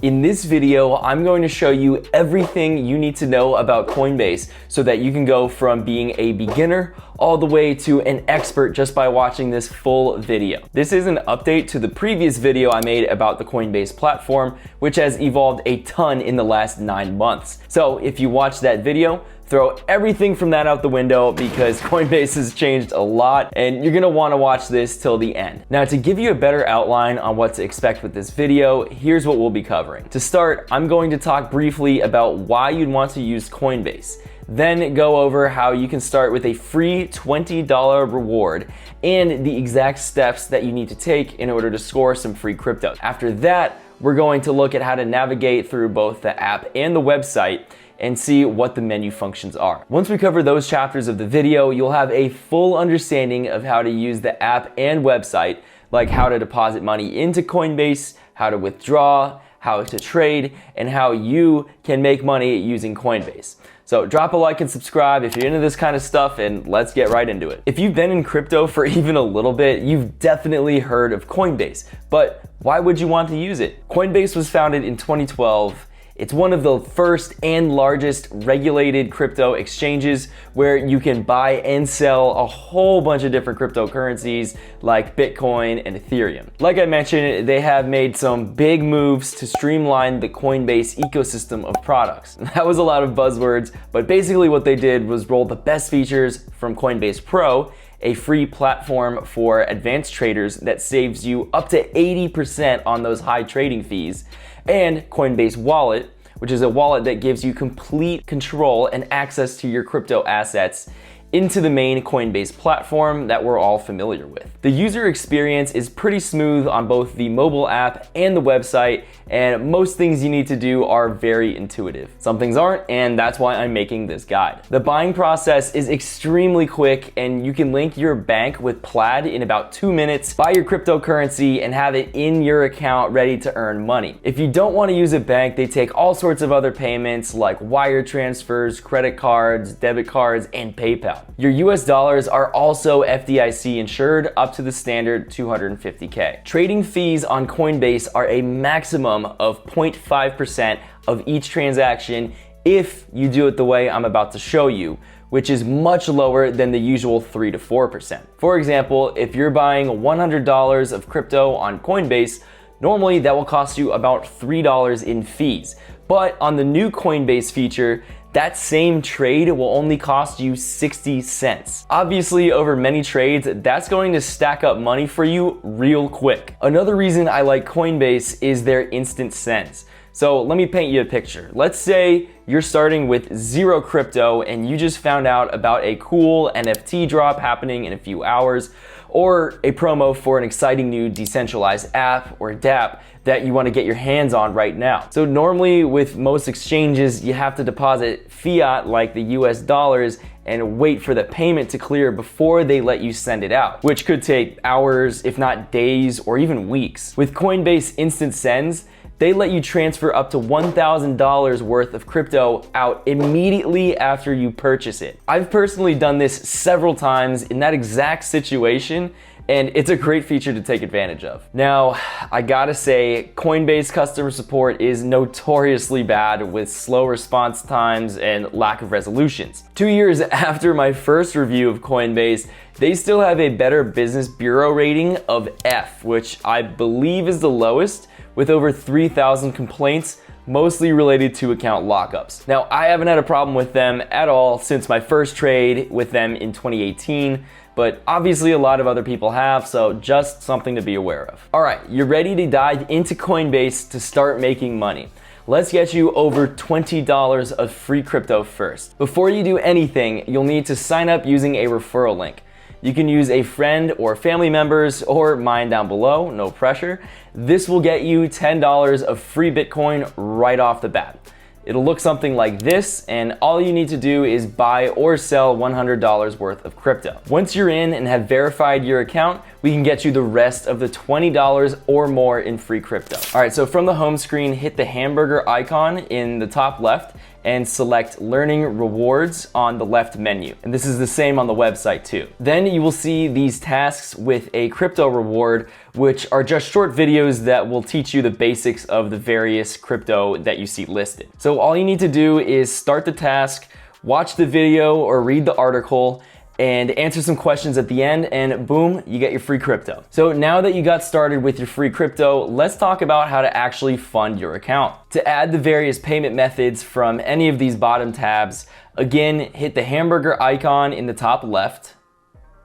In this video, I'm going to show you everything you need to know about Coinbase so that you can go from being a beginner all the way to an expert just by watching this full video. This is an update to the previous video I made about the Coinbase platform, which has evolved a ton in the last 9 months. So if you watched that video, throw everything from that out the window because Coinbase has changed a lot and you're gonna wanna watch this till the end. Now, to give you a better outline on what to expect with this video, here's what we'll be covering. To start, I'm going to talk briefly about why you'd want to use Coinbase. Then go over how you can start with a free $20 reward and the exact steps that you need to take in order to score some free crypto. After that, we're going to look at how to navigate through both the app and the website and see what the menu functions are. Once we cover those chapters of the video, you'll have a full understanding of how to use the app and website, like how to deposit money into Coinbase, how to withdraw, how to trade, and how you can make money using Coinbase. So drop a like and subscribe if you're into this kind of stuff, and let's get right into it. If you've been in crypto for even a little bit, you've definitely heard of Coinbase, but why would you want to use it? Coinbase was founded in 2012. It's one of the first and largest regulated crypto exchanges where you can buy and sell a whole bunch of different cryptocurrencies like Bitcoin and Ethereum. Like I mentioned, they have made some big moves to streamline the Coinbase ecosystem of products. That was a lot of buzzwords, but basically what they did was roll the best features from Coinbase Pro, a free platform for advanced traders that saves you up to 80% on those high trading fees, and Coinbase Wallet, which is a wallet that gives you complete control and access to your crypto assets into the main Coinbase platform that we're all familiar with. The user experience is pretty smooth on both the mobile app and the website, and most things you need to do are very intuitive. Some things aren't, and that's why I'm making this guide. The buying process is extremely quick, and you can link your bank with Plaid in about 2 minutes, buy your cryptocurrency, and have it in your account ready to earn money. If you don't want to use a bank, they take all sorts of other payments like wire transfers, credit cards, debit cards, and PayPal. Your US dollars are also FDIC insured up to the standard 250K. Trading fees on Coinbase are a maximum of 0.5% of each transaction if you do it the way I'm about to show you, which is much lower than the usual 3 to 4%. For example, if you're buying $100 of crypto on Coinbase, normally that will cost you about $3 in fees. But on the new Coinbase feature, that same trade will only cost you 60 cents. Obviously, over many trades, that's going to stack up money for you real quick. Another reason I like Coinbase is their instant sends. So let me paint you a picture. Let's say you're starting with 0 crypto and you just found out about a cool NFT drop happening in a few hours, or a promo for an exciting new decentralized app or dApp that you want to get your hands on right now. So normally with most exchanges, you have to deposit fiat like the US dollars and wait for the payment to clear before they let you send it out, which could take hours, if not days, or even weeks. With Coinbase Instant Sends, they let you transfer up to $1,000 worth of crypto out immediately after you purchase it. I've personally done this several times in that exact situation, and it's a great feature to take advantage of. Now, I gotta say, Coinbase customer support is notoriously bad with slow response times and lack of resolutions. 2 years after my first review of Coinbase, they still have a Better Business Bureau rating of F, which I believe is the lowest, with over 3,000 complaints, mostly related to account lockups. Now, I haven't had a problem with them at all since my first trade with them in 2018, but obviously a lot of other people have, so just something to be aware of. All right, you're ready to dive into Coinbase to start making money. Let's get you over $20 of free crypto first. Before you do anything, you'll need to sign up using a referral link. You can use a friend or family members or mine down below, no pressure. This will get you $10 of free Bitcoin right off the bat. It'll look something like this, and all you need to do is buy or sell $100 worth of crypto. Once you're in and have verified your account, we can get you the rest of the $20 or more in free crypto. All right, so from the home screen, hit the hamburger icon in the top left, and select Learning Rewards on the left menu. And this is the same on the website too. Then you will see these tasks with a crypto reward, which are just short videos that will teach you the basics of the various crypto that you see listed. So all you need to do is start the task, watch the video or read the article, and answer some questions at the end, and boom, you get your free crypto. So now that you got started with your free crypto, let's talk about how to actually fund your account. To add the various payment methods from any of these bottom tabs, again, hit the hamburger icon in the top left,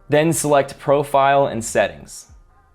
then select Profile and Settings.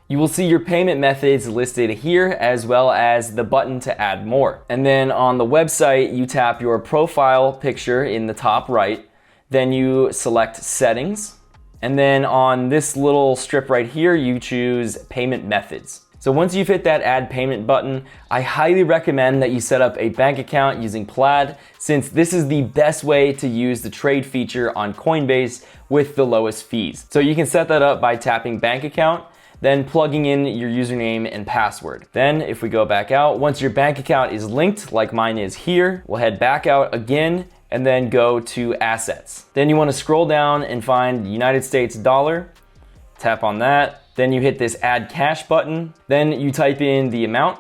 You will see your payment methods listed here, as well as the button to add more. And then on the website, you tap your profile picture in the top right, then you select Settings, and then on this little strip right here, you choose Payment Methods. So once you've hit that Add Payment button, I highly recommend that you set up a bank account using Plaid, since this is the best way to use the trade feature on Coinbase with the lowest fees. So you can set that up by tapping Bank Account, then plugging in your username and password. Then if we go back out, once your bank account is linked, like mine is here, we'll head back out again, and then go to Assets. Then you want to scroll down and find United States dollar, tap on that, then you hit this Add Cash button, then you type in the amount,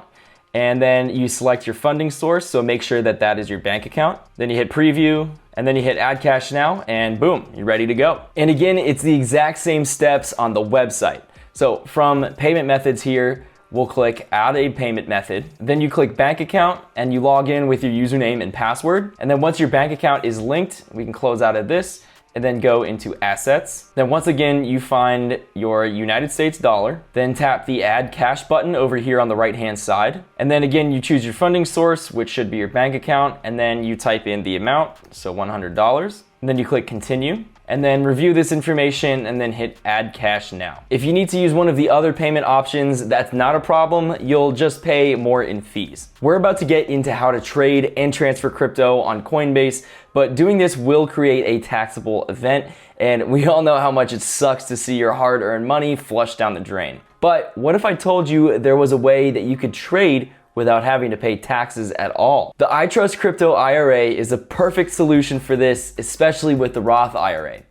and then you select your funding source, so make sure that that is your bank account. Then you hit Preview, and then you hit Add Cash Now, and boom, you're ready to go. And again, it's the exact same steps on the website. So from payment methods here, we'll click Add a Payment Method. Then you click Bank Account and you log in with your username and password. And then once your bank account is linked, we can close out of this and then go into Assets. Then once again, you find your United States dollar, then tap the Add Cash button over here on the right-hand side. And then again, you choose your funding source, which should be your bank account, and then you type in the amount, so $100. And then you click Continue, and then review this information and then hit Add Cash Now. If you need to use one of the other payment options, that's not a problem. You'll just pay more in fees. We're about to get into how to trade and transfer crypto on Coinbase, but doing this will create a taxable event, and we all know how much it sucks to see your hard-earned money flush down the drain. But what if I told you there was a way that you could trade without having to pay taxes at all? The I Trust Crypto IRA is a perfect solution for this, especially with the Roth IRA.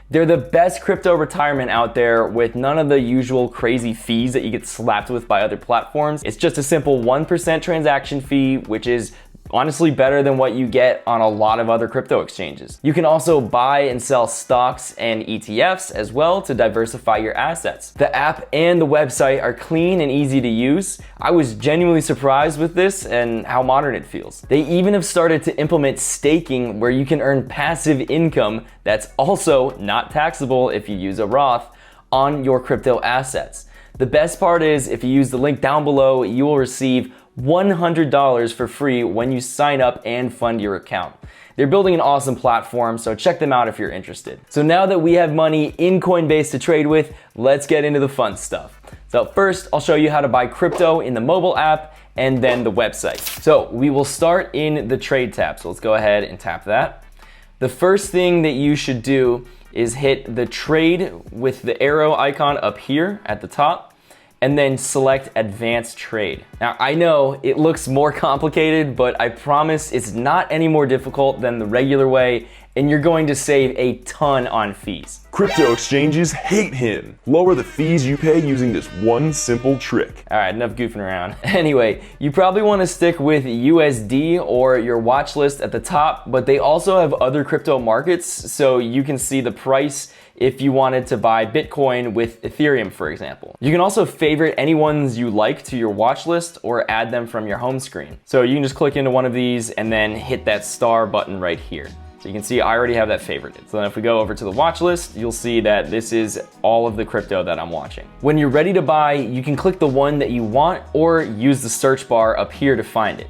They're the best crypto retirement out there with none of the usual crazy fees that you get slapped with by other platforms. It's just a simple 1% transaction fee, which is honestly better than what you get on a lot of other crypto exchanges. You can also buy and sell stocks and ETFs as well to diversify your assets. The app and the website are clean and easy to use. I was genuinely surprised with this and how modern it feels. They even have started to implement staking, where you can earn passive income that's also not taxable if you use a Roth on your crypto assets. The best part is, if you use the link down below, you will receive $100 for free when you sign up and fund your account. They're building an awesome platform, so check them out if you're interested. So now that we have money in Coinbase to trade with, let's get into the fun stuff. So first, I'll show you how to buy crypto in the mobile app and then the website. So we will start in the trade tab. So let's go ahead and tap that. The first thing that you should do is hit the trade with the arrow icon up here at the top, and then select Advanced Trade. Now, I know it looks more complicated, but I promise it's not any more difficult than the regular way, and you're going to save a ton on fees. Crypto exchanges hate him. Lower the fees you pay using this one simple trick. All right, enough goofing around. Anyway, you probably want to stick with USD or your watch list at the top, but they also have other crypto markets, so you can see the price if you wanted to buy Bitcoin with Ethereum, for example. You can also favorite any ones you like to your watch list or add them from your home screen. So you can just click into one of these and then hit that star button right here. So you can see I already have that favorited. So then if we go over to the watch list, you'll see that this is all of the crypto that I'm watching. When you're ready to buy, you can click the one that you want or use the search bar up here to find it.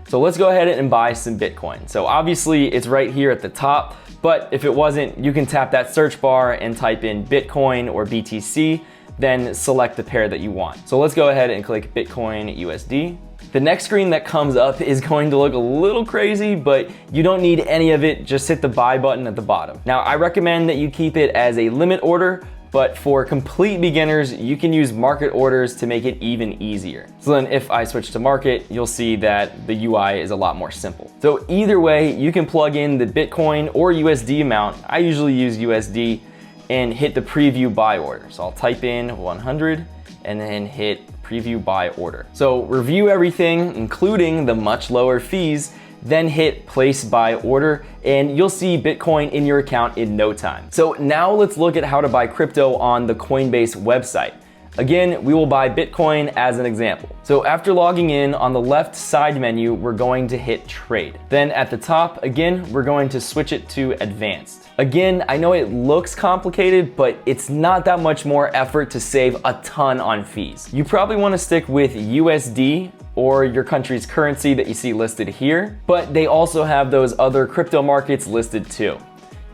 So let's go ahead and buy some Bitcoin. So obviously it's right here at the top, but if it wasn't, you can tap that search bar and type in Bitcoin or BTC, then select the pair that you want. So let's go ahead and click Bitcoin USD. The next screen that comes up is going to look a little crazy, but you don't need any of it. Just hit the buy button at the bottom. Now, I recommend that you keep it as a limit order, But for complete beginners, you can use market orders to make it even easier. So then if I switch to market, you'll see that the UI is a lot more simple. So either way, you can plug in the Bitcoin or USD amount. I usually use USD and hit the preview buy order. So I'll type in 100 and then hit preview buy order. So review everything, including the much lower fees, then hit place buy order, and you'll see Bitcoin in your account in no time. So now let's look at how to buy crypto on the Coinbase website. Again, we will buy Bitcoin as an example. So after logging in, on the left side menu, we're going to hit trade. Then at the top, again, we're going to switch it to advanced. Again, I know it looks complicated, but it's not that much more effort to save a ton on fees. You probably want to stick with USD or your country's currency that you see listed here, but they also have those other crypto markets listed too.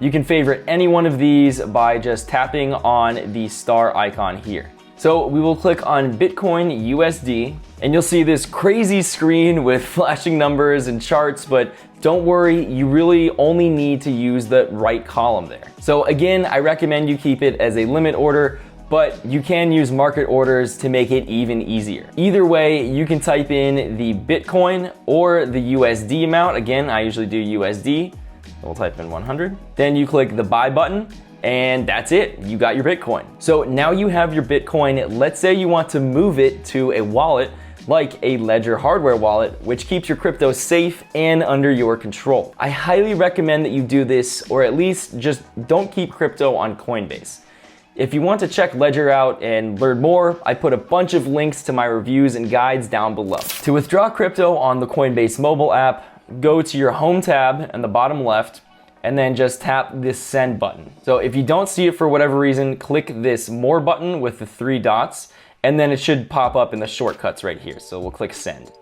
You can favorite any one of these by just tapping on the star icon here. So we will click on Bitcoin USD, and you'll see this crazy screen with flashing numbers and charts, but don't worry, you really only need to use the right column there. So again, I recommend you keep it as a limit order, but you can use market orders to make it even easier. Either way, you can type in the Bitcoin or the USD amount. Again, I usually do USD. We'll type in 100. Then you click the buy button, and that's it. You got your Bitcoin. So now you have your Bitcoin. Let's say you want to move it to a wallet like a Ledger hardware wallet, which keeps your crypto safe and under your control. I highly recommend that you do this, or at least just don't keep crypto on Coinbase. If you want to check Ledger out and learn more, I put a bunch of links to my reviews and guides down below. To withdraw crypto on the Coinbase mobile app, go to your home tab in the bottom left, and then just tap this send button. So if you don't see it for whatever reason, click this more button with the 3 dots, and then it should pop up in the shortcuts right here. So we'll click send.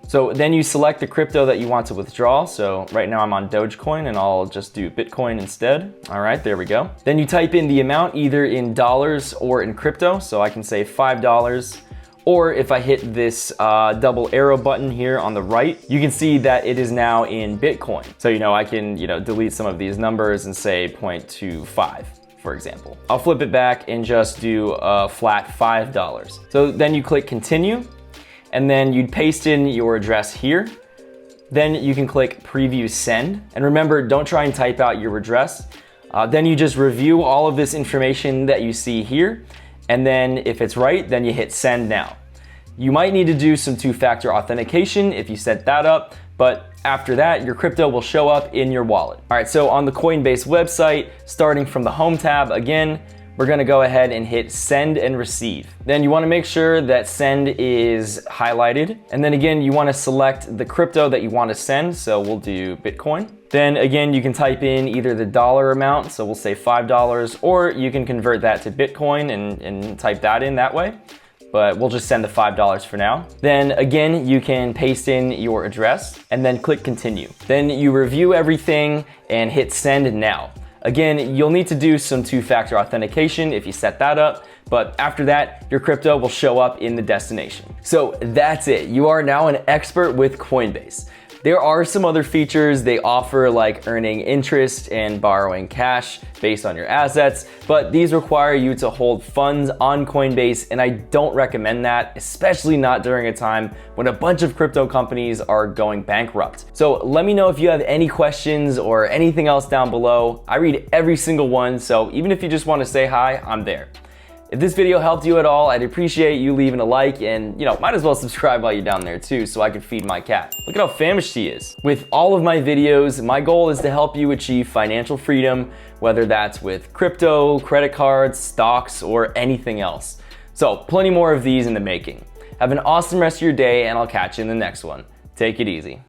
So then you select the crypto that you want to withdraw. So right now I'm on Dogecoin and I'll just do Bitcoin instead. All right, there we go. Then you type in the amount either in dollars or in crypto. So I can say $5. Or if I hit this double arrow button here on the right, you can see that it is now in Bitcoin. So, I can, delete some of these numbers and say 0.25, for example. I'll flip it back and just do a flat $5. So then you click continue, and then you'd paste in your address here. Then you can click preview send. And remember, don't try and type out your address. Then you just review all of this information that you see here. And then if it's right, then you hit send now. You might need to do some 2-factor authentication if you set that up, but after that, your crypto will show up in your wallet. All right, so on the Coinbase website, starting from the home tab again, we're gonna go ahead and hit send and receive. Then you wanna make sure that send is highlighted. And then again, you wanna select the crypto that you wanna send. So we'll do Bitcoin. Then again, you can type in either the dollar amount, so we'll say $5, or you can convert that to Bitcoin and type that in that way. But we'll just send the $5 for now. Then again, you can paste in your address and then click continue. Then you review everything and hit send now. Again, you'll need to do some 2-factor authentication if you set that up, but after that, your crypto will show up in the destination. So that's it. You are now an expert with Coinbase. There are some other features they offer, like earning interest and borrowing cash based on your assets, but these require you to hold funds on Coinbase, and I don't recommend that, especially not during a time when a bunch of crypto companies are going bankrupt. So let me know if you have any questions or anything else down below. I read every single one, so even if you just want to say hi, I'm there. If this video helped you at all, I'd appreciate you leaving a like, and might as well subscribe while you're down there too, so I can feed my cat. Look at how famished she is. With all of my videos, my goal is to help you achieve financial freedom, whether that's with crypto, credit cards, stocks, or anything else. So plenty more of these in the making. Have an awesome rest of your day, and I'll catch you in the next one. Take it easy.